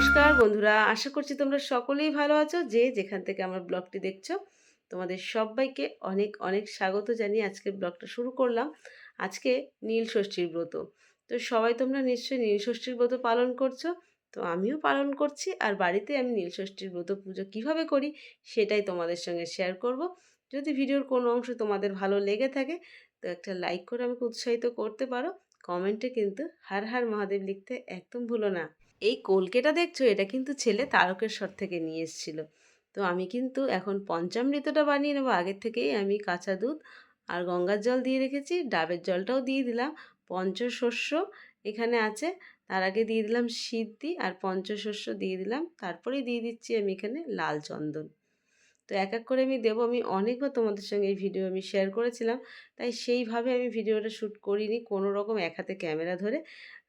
নমস্কার বন্ধুরা, আশা করছি তোমরা সকলেই ভালো আছো। যে যেখান থেকে আমার ব্লগটি দেখছো, তোমাদের সবাইকে অনেক অনেক স্বাগত জানিয়ে আজকের ব্লগটা শুরু করলাম। আজকে নীল ষষ্ঠীর ব্রত। তো সবাই তোমরা নিশ্চয়ই নীল ষষ্ঠীর ব্রত পালন করছো। তো আমিও পালন করছি, আর বাড়িতে আমি নীল ষষ্ঠীর ব্রত পুজো কীভাবে করি সেটাই তোমাদের সঙ্গে শেয়ার করব। যদি ভিডিওর কোনো অংশ তোমাদের ভালো লেগে থাকে তো একটা লাইক করে আমাকে উৎসাহিত করতে পারো। কমেন্টে কিন্তু হর হর মহাদেব লিখতে একদম ভুলো না। এই কলকেটা দেখছো, এটা কিন্তু ছেলে তারকেশ্বর থেকে নিয়ে এসেছিল। তো আমি কিন্তু এখন পঞ্চামৃতটা বানিয়ে নেবো। আগের থেকেই আমি কাঁচা দুধ আর গঙ্গার জল দিয়ে রেখেছি, ডাবের জলটাও দিয়ে দিলাম। পঞ্চশস্য এখানে আছে, তার আগে দিয়ে দিলাম সিদ্ধি আর পঞ্চশস্য দিয়ে দিলাম, তারপরেই দিয়ে দিচ্ছি আমি এখানে লাল চন্দন। তো এক এক করে আমি দেবো। আমি অনেকবার তোমাদের সঙ্গে এই ভিডিও আমি শেয়ার করেছিলাম, তাই সেইভাবে আমি ভিডিওটা শ্যুট করিনি কোনো রকম এক হাতে ক্যামেরা ধরে।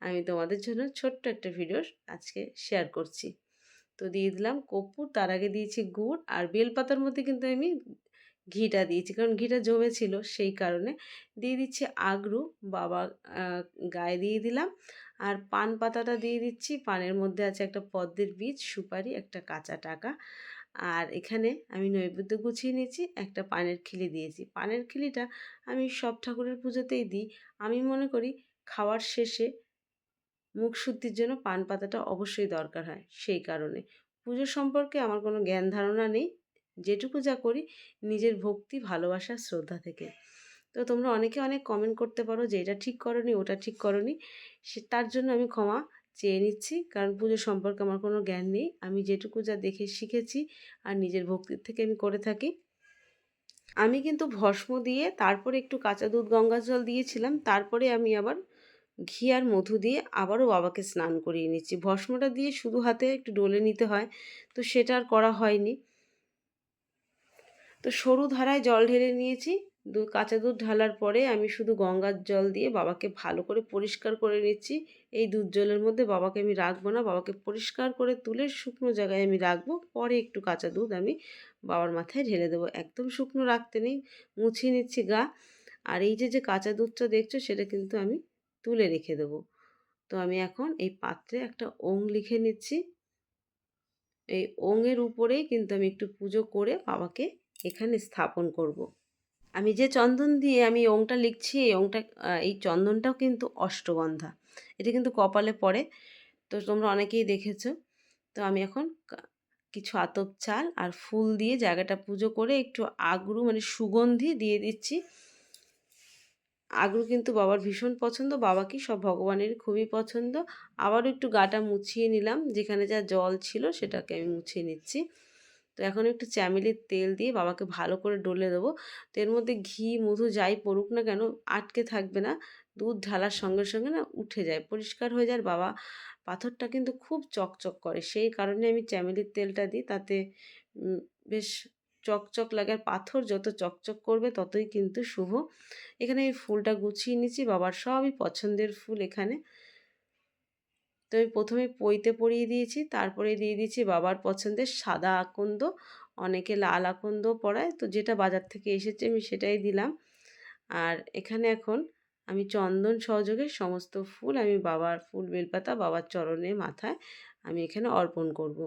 আমি তোমাদের জন্য ছোট্ট একটা ভিডিও আজকে শেয়ার করছি। তো দিয়ে দিলাম কর্পূর, তার আগে দিয়েছি গুড়, আর বেলপাতার মধ্যে কিন্তু আমি ঘিটা দিয়েছি, কারণ ঘিটা জমেছিল সেই কারণে। দিয়ে দিচ্ছি আগরু, বাবা গায়ে দিয়ে দিলাম। আর পান পাতাটা দিয়ে দিচ্ছি, পানের মধ্যে আছে একটা পদ্মের বীজ, সুপারি, একটা কাঁচা টাকা। আর এখানে আমি নৈবেদ্য গুছিয়ে নিয়েছি, একটা পানের খিলি দিয়েছি। পানের খিলিটা আমি সব ঠাকুরের পুজোতেই দিই। আমি মনে করি খাওয়ার শেষে মুখ শুদ্ধির জন্য পান পাতাটা অবশ্যই দরকার হয়, সেই কারণে। পুজো সম্পর্কে আমার কোনো জ্ঞান ধারণা নেই, যেটুকু যা করি নিজের ভক্তি, ভালোবাসা, শ্রদ্ধা থেকে। তো তোমরা অনেকে অনেক কমেন্ট করতে পারো যে এটা ঠিক করনি, ওটা ঠিক করনি, তার জন্য আমি ক্ষমা চেয়ে নিচ্ছি, কারণ পুজো সম্পর্কে আমার কোনো জ্ঞান নেই। আমি যেটুকু যা দেখে শিখেছি আর নিজের ভক্তির থেকে আমি করে থাকি। আমি কিন্তু ভস্ম দিয়ে তারপরে একটু কাঁচা দুধ গঙ্গার জল দিয়েছিলাম, তারপরে আমি আবার ঘি আর মধু দিয়ে আবারও বাবাকে স্নান করিয়ে নিচ্ছি। ভস্মটা দিয়ে শুধু হাতে একটু ডলে নিতে হয়, তো সেটা আর করা হয়নি। তো সরু ধারায় জল ঢেলে নিয়েছি। কাঁচা দুধ ঢালার পরে আমি শুধু গঙ্গার জল দিয়ে বাবাকে ভালো করে পরিষ্কার করে নিচ্ছি। এই দুধ জলের মধ্যে বাবাকে আমি রাখবো না, বাবাকে পরিষ্কার করে তুলে শুকনো জায়গায় আমি রাখবো। পরে একটু কাঁচা দুধ আমি বাবার মাথায় ঢেলে দেবো। একদম শুকনো রাখতে নেই, মুছিয়ে নিচ্ছি গা। আর এই যে যে কাঁচা দুধটা দেখছো, সেটা কিন্তু আমি তুলে রেখে দেবো। তো আমি এখন এই পাত্রে একটা ওং লিখে নিচ্ছি। এই ওঙের উপরেই কিন্তু আমি একটু পুজো করে বাবাকে এখানে স্থাপন করব। আমি যে চন্দন দিয়ে আমি ওংটা লিখছি, এই চন্দনটাও কিন্তু অষ্টগন্ধা। এটা কিন্তু কপালে পড়ে, তো তোমরা অনেকেই দেখেছো। তো আমি এখন কিছু আতপ চাল আর ফুল দিয়ে জায়গাটা পুজো করে একটু আগরু মানে সুগন্ধি দিয়ে দিচ্ছি। আগরু কিন্তু বাবার ভীষণ পছন্দ, বাবা কি সব ভগবানের খুবই পছন্দ। আবারও একটু গাটা মুছিয়ে নিলাম, যেখানে যা জল ছিল সেটাকে আমি মুছিয়ে নিচ্ছি। তো এখন একটু চ্যামেলির তেল দিয়ে বাবাকে ভালো করে ডলে দেবো। তো এর মধ্যে ঘি মধু যাই পড়ুক না কেন আটকে থাকবে না, দুধ ঢালার সঙ্গে সঙ্গে না উঠে যায়, পরিষ্কার হয়ে যায়। আর বাবা পাথরটা কিন্তু খুব চকচক করে, সেই কারণে আমি চ্যামেলির তেলটা দিই, তাতে বেশ চকচক লাগে। আর পাথর যত চকচক করবে ততই কিন্তু শুভ। এখানে এই ফুলটা গুছিয়ে নিচ্ছি, বাবার সবই পছন্দের ফুল এখানে। তো আমি প্রথমে পইতে পরিয়ে দিয়েছি, তারপরে দিয়ে দিয়েছি বাবার পছন্দের সাদা আকন্দ। অনেকে লাল আকন্দ পরায়, তো যেটা বাজার থেকে এসেছে আমি সেটাই দিলাম। আর এখানে এখন আমি চন্দন সহযোগে সমস্ত ফুল আমি বাবার ফুল বেলপাতা বাবার চরণে মাথায় আমি এখানে অর্পণ করব।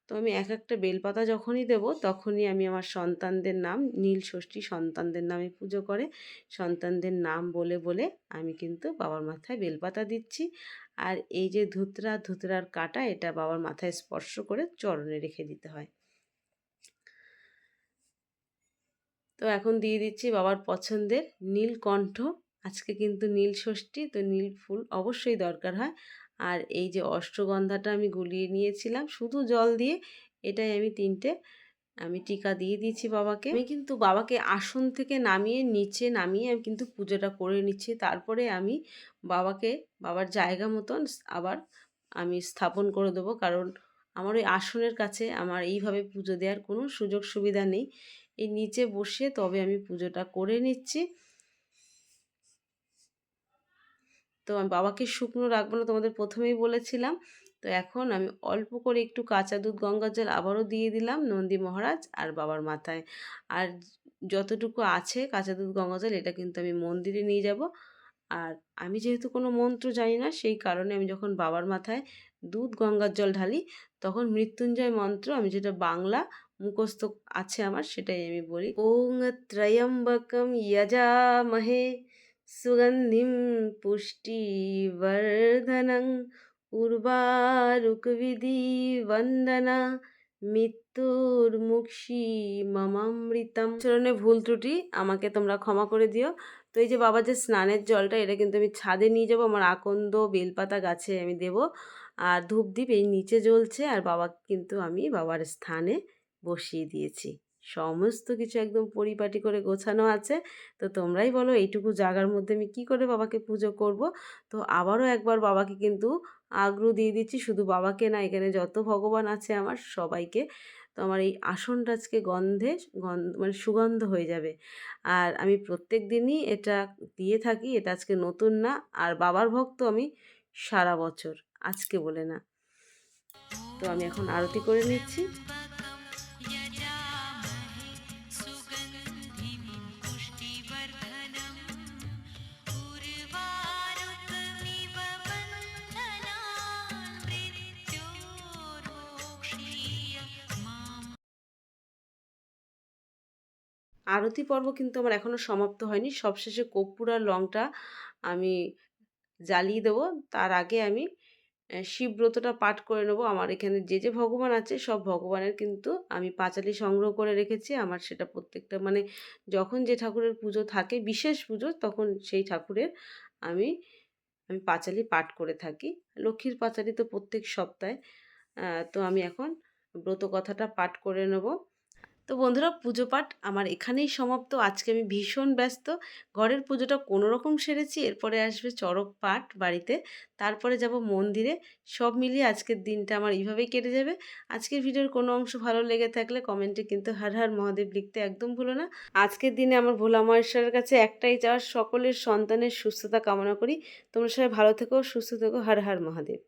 তো আমি এক একটা বেলপাতা যখনই দেব তখনই আমি আমার সন্তানদের নাম, নীল ষষ্ঠী সন্তানদের নামে পুজো করে সন্তানদের নাম বলে বলে আমি কিন্তু বাবার মাথায় বেলপাতা দিচ্ছি। আর এই যে ধুতরার কাঁটা, এটা বাবার মাথায় স্পর্শ করে চরণে রেখে দিতে হয়। তো এখন দিয়ে দিচ্ছি বাবার পছন্দের নীলকণ্ঠ। আজকে কিন্তু নীল ষষ্ঠী, তো নীল ফুল অবশ্যই দরকার হয়। আর এই যে অষ্টগন্ধাটা আমি গুলিয়ে নিয়েছিলাম শুধু জল দিয়ে, এটাই আমি 3টে আমি টিকা দিয়ে দিয়েছি বাবাকে। আমি কিন্তু বাবাকে আসন থেকে নামিয়ে নিচে নামিয়ে আমি কিন্তু পুজোটা করে নিচ্ছি। তারপরে আমি বাবাকে বাবার জায়গা মতন আবার আমি স্থাপন করে দেবো, কারণ আমার ওই আসনের কাছে আমার এইভাবে পুজো দেওয়ার কোনো সুযোগ সুবিধা নেই। এই নিচে বসে তবে আমি পুজোটা করে নিচ্ছি। তো আমি বাবাকে শুকনো রাখবো না, তোমাদের প্রথমেই বলেছিলাম। তো এখন আমি অল্প করে একটু কাঁচা দুধ গঙ্গার জল আবারও দিয়ে দিলাম নন্দী মহারাজ আর বাবার মাথায়। আর যতটুকু আছে কাঁচা দুধ গঙ্গা জল, এটা কিন্তু আমি মন্দিরে নিয়ে যাব আর আমি যেহেতু কোনো মন্ত্র জানি না, সেই কারণে আমি যখন বাবার মাথায় দুধ গঙ্গার জল ঢালি তখন মৃত্যুঞ্জয় মন্ত্র, আমি যেটা বাংলা মুখস্থ আছে আমার, সেটাই আমি বলি। ওং ত্রয়ম্বকম যজামহে সুগন্ধিম পুষ্টিবর্ধনং উর্বারুকবিধি বন্দনা মৃত্যুর্মুক্ষী মমামৃতম। চরণে ভুল ত্রুটি আমাকে তোমরা ক্ষমা করে দিও। তো এই যে বাবার যে স্নানের জলটা, এটা কিন্তু আমি ছাদে নিয়ে যাবো, আমার আকন্দ বেলপাতা গাছে আমি দেব। আর ধূপদীপ এই নিচে জ্বলছে, আর বাবাকে কিন্তু আমি বাবার স্থানে বসিয়ে দিয়েছি। সমস্ত কিছু একদম পরিপাটি করে গোছানো আছে। তো তোমরাই বলো এইটুকু জায়গার মধ্যে আমি কি করে বাবাকে পুজো করব। তো আবারও একবার বাবাকে কিন্তু আগ্রহ দিয়ে দিচ্ছি, শুধু বাবাকে না, এখানে যত ভগবান আছে আমার সবাইকে। তো আমার এই আসনটা আজকে গন্ধে মানে সুগন্ধ হয়ে যাবে। আর আমি প্রত্যেক দিনই এটা দিয়ে থাকি, এটা আজকে নতুন না। আর বাবার ভক্ত আমি সারা বছর, আজকে বলে না। তো আমি এখন আরতি করে নিচ্ছি। আরতি পর্ব কিন্তু আমার এখনও সমাপ্ত হয়নি। সবশেষে কর্পূর আর লংটা আমি জ্বালিয়ে দেবো। তার আগে আমি শিবব্রতটা পাঠ করে নেবো। আমার এখানে যে যে ভগবান আছে সব ভগবানের কিন্তু আমি পাঁচালি সংগ্রহ করে রেখেছি। আমার সেটা প্রত্যেকটা মানে যখন যে ঠাকুরের পুজো থাকে, বিশেষ পুজো, তখন সেই ঠাকুরের আমি আমি পাঁচালি পাঠ করে থাকি। লক্ষ্মীর পাঁচালি তো প্রত্যেক সপ্তাহে। তো আমি এখন ব্রত কথাটা পাঠ করে নেব। তো বন্ধুরা, পুজো পাঠ আমার এখানেই সমাপ্ত। আজকে আমি ভীষণ ব্যস্ত। ঘরের পুজোটা কোনো রকম সেরেছি, এরপরে আসবে চড়ক পাঠ বাড়িতে, তারপরে যাব মন্দিরে। সব মিলিয়ে আজকের দিনটা আমার এইভাবেই কেটে যাবে। আজকের ভিডিওর কোনো অংশ ভালো লেগে থাকলে কমেন্টে কিন্তু হর হর মহাদেব লিখতে একদম ভুলো না। আজকের দিনে আমার ভোলা মহেশ্বরের কাছে একটাই চাওয়া, সকলের সন্তানের সুস্থতা কামনা করি। তোমরা সবাই ভালো থেকো, সুস্থ থেকো। হর হর মহাদেব।